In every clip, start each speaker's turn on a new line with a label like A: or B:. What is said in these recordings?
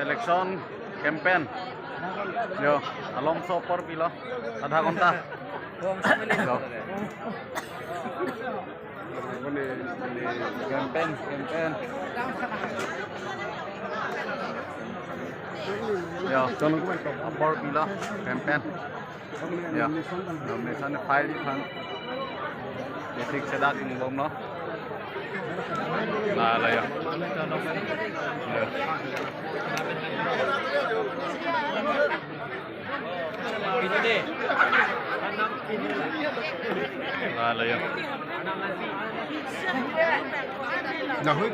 A: election campaign. Yo, Alonso por pilo. Adha konta. Yo. Campaign. Yo, por pilo campaign. Yo, nomination file di thang. Detik sedak ng bom no. Là yo. Là yo.
B: Nah, hui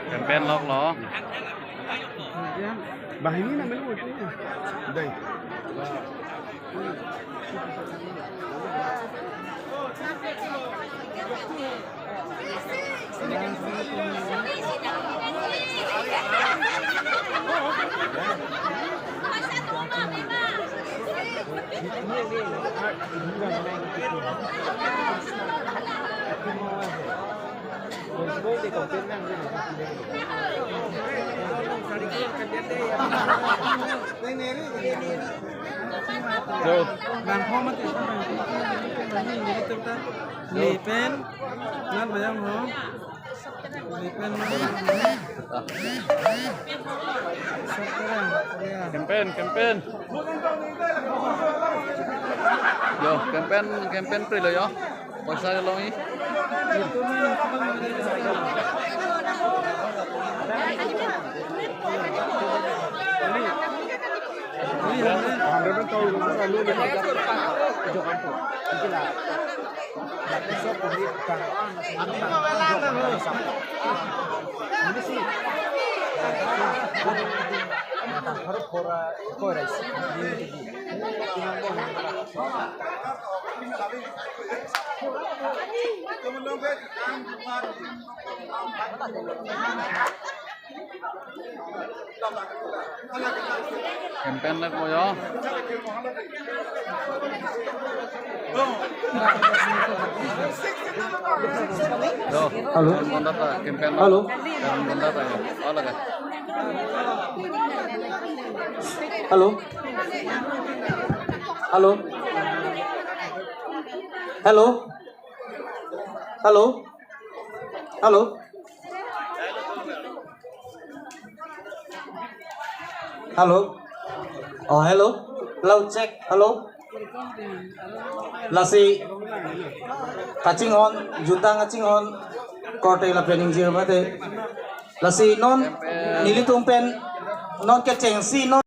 A: Campaign lok lo.
B: bah ini namanya apa? Đây.
A: Yo.
C: Làm kho mất thì không phải nhìn thấy chúng ta lì pen ngăn phải không hả lì pen
A: Campaign. Yo, campaign pri lo yo. Pasa lo ni.
C: itu nih
B: Anda kan tahu lu
D: Itu kampung. Itulah. Besok pemerintahan ini sih. Harus kora isi.
A: Campaign lah ko yo. Yo.
D: Halo.
A: Konda ta campaign.
D: Halo.
A: Konda ta yo. Ala ka.
D: Halo. Halo. Halo. Halo. Halo. Halo. Oh, hello. Loud check. Hello. Lasi kacing on, juta ngacing on. Korte la planning jir mate. Lasi non nilitung pen non keceng si non